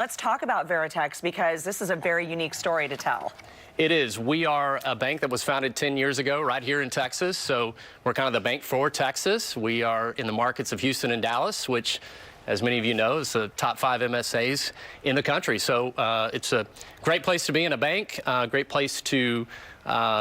Let's talk about Veritex because this is a very unique story to tell. It is. We are a bank that was founded 10 years ago right here in Texas. So we're kind of the bank for Texas. We are in the markets of Houston and Dallas, which, as many of you know, is the top 5 MSAs in the country. So it's a great place to be in a bank, great place to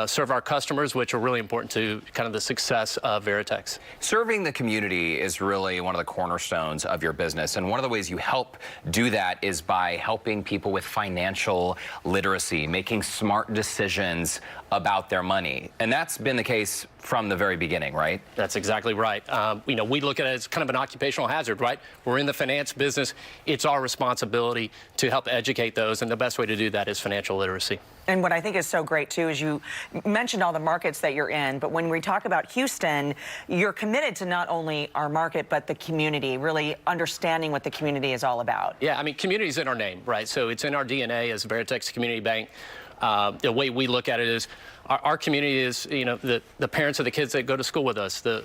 serve our customers, which are really important to kind of the success of Veritex. Serving the community is really one of the cornerstones of your business, and one of the ways you help do that is by helping people with financial literacy, making smart decisions about their money. And that's been the case from the very beginning, right? That's exactly right. We look at it as kind of an occupational hazard, right? We're in the finance business. It's our responsibility to help educate those, and the best way to do that is financial literacy. And what I think is so great, too, is you mentioned all the markets that you're in, but when we talk about Houston, you're committed to not only our market, but the community, really understanding what the community is all about. Yeah, I mean, community's in our name, right? So it's in our DNA as Veritex Community Bank. The way we look at it is our community is, the parents of the kids that go to school with us, the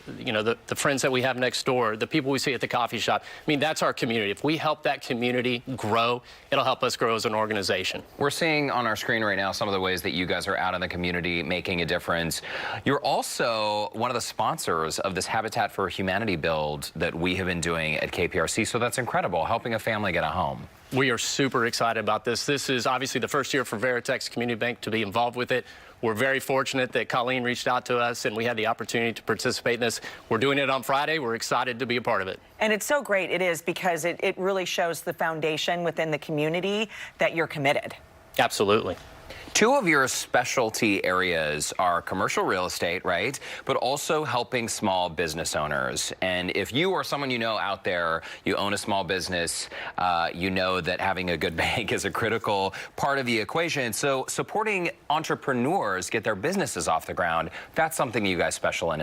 friends that we have next door, the people we see at the coffee shop. I mean, that's our community. If we help that community grow, it'll help us grow as an organization. We're seeing on our screen right now some of the ways that you guys are out in the community making a difference. You're also one of the sponsors of this Habitat for Humanity build that we have been doing at KPRC, so that's incredible, helping a family get a home. We are super excited about this. This is obviously the first year for Veritex Community Bank to be involved with it. We're very fortunate that Colleen reached out to us and we had the opportunity to participate in this. We're doing it on Friday. We're excited to be a part of it. And it's so great, it is, because it really shows the foundation within the community that you're committed. Absolutely. Two of your specialty areas are commercial real estate, right? But also helping small business owners. And if you or someone you know out there, you own a small business, you know that having a good bank is a critical part of the equation. So supporting entrepreneurs get their businesses off the ground, that's something you guys specialize in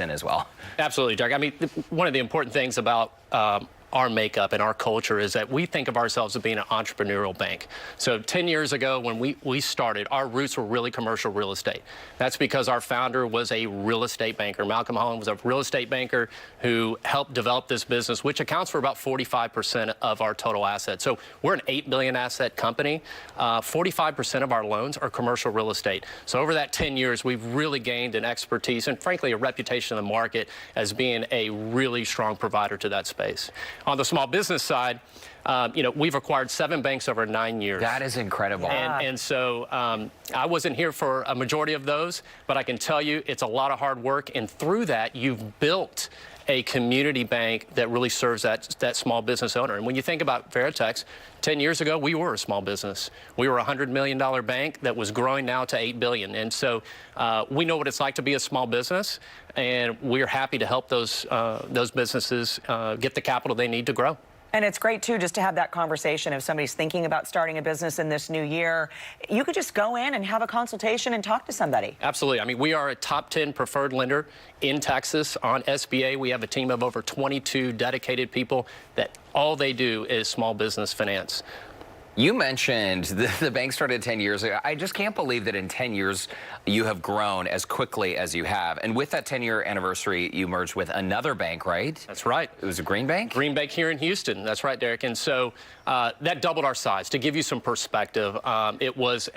as well. Absolutely, Jack. I mean, one of the important things about our makeup and our culture is that we think of ourselves as being an entrepreneurial bank. So 10 years ago when we started, our roots were really commercial real estate. That's because our founder was a real estate banker. Malcolm Holland was a real estate banker who helped develop this business, which accounts for about 45% of our total assets. So we're an $8 billion asset company. 45% of our loans are commercial real estate. So over that 10 years, we've really gained an expertise and frankly a reputation in the market as being a really strong provider to that space. On the small business side, we've acquired 7 banks over 9 years. That is incredible. And so I wasn't here for a majority of those, but I can tell you it's a lot of hard work. And through that, you've built a community bank that really serves that small business owner. And when you think about Veritex, 10 years ago, we were a small business. We were a $100 million bank that was growing now to $8 billion. And so we know what it's like to be a small business, and we're happy to help those businesses get the capital they need to grow. And it's great, too, just to have that conversation. If somebody's thinking about starting a business in this new year, you could just go in and have a consultation and talk to somebody. Absolutely. I mean, we are a top 10 preferred lender in Texas on SBA. We have a team of over 22 dedicated people that all they do is small business finance. You mentioned the bank started 10 years ago. I just can't believe that in 10 years you have grown as quickly as you have. And with that 10-year anniversary, you merged with another bank, right? That's right. It was a Green Bank? Green Bank here in Houston. That's right, Derek. And so that doubled our size. To give you some perspective, it was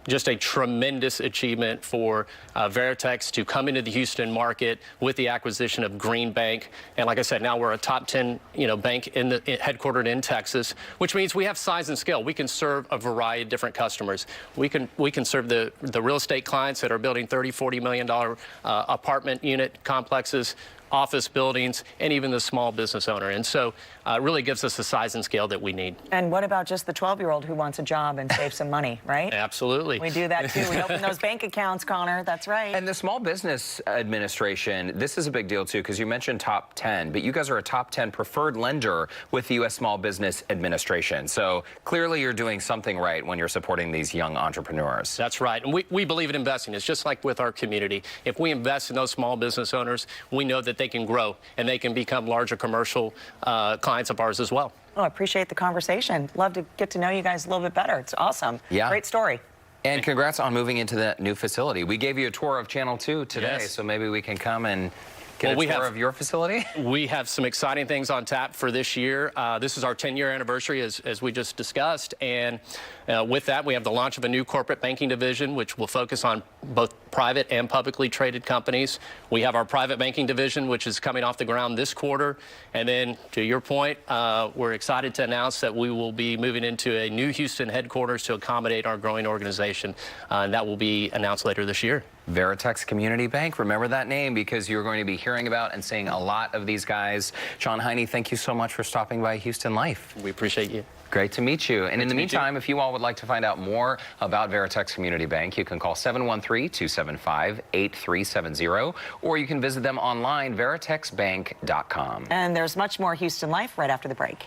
just a tremendous achievement for Veritex to come into the Houston market with the acquisition of Green Bank. And like I said, now we're a top 10 bank headquartered in Texas, which means we have size and scale. We can serve a variety of different customers. We can serve the real estate clients that are building $30, $40 million apartment unit complexes, office buildings, and even the small business owner. And so it really gives us the size and scale that we need. And what about just the 12-year-old who wants a job and save some money, right? Absolutely. We do that, too. We open those bank accounts, Connor. That's right. And the Small Business Administration, this is a big deal, too, because you mentioned top 10, but you guys are a top 10 preferred lender with the U.S. Small Business Administration. So clearly you're doing something right when you're supporting these young entrepreneurs. That's right. And we believe in investing. It's just like with our community. If we invest in those small business owners, we know that they can grow and they can become larger commercial clients of ours as well. Oh, I appreciate the conversation. Love to get to know you guys a little bit better. It's awesome. Yeah. Great story. And congrats on moving into the new facility. We gave you a tour of Channel 2 today, yes. so maybe we can come and get a tour of your facility? We have some exciting things on tap for this year. This is our 10-year anniversary, as we just discussed. And with that, we have the launch of a new corporate banking division, which will focus on both private and publicly traded companies. We have our private banking division, which is coming off the ground this quarter. And then, to your point, we're excited to announce that we will be moving into a new Houston headquarters to accommodate our growing organization. And that will be announced later this year. Veritex Community Bank. Remember that name because you're going to be hearing about and seeing a lot of these guys. Jon Heine, thank you so much for stopping by Houston Life. We appreciate you. Great to meet you. And in the meantime, if you all would like to find out more about Veritex Community Bank, you can call 713-275-8370, or you can visit them online, veritexbank.com. And there's much more Houston Life right after the break.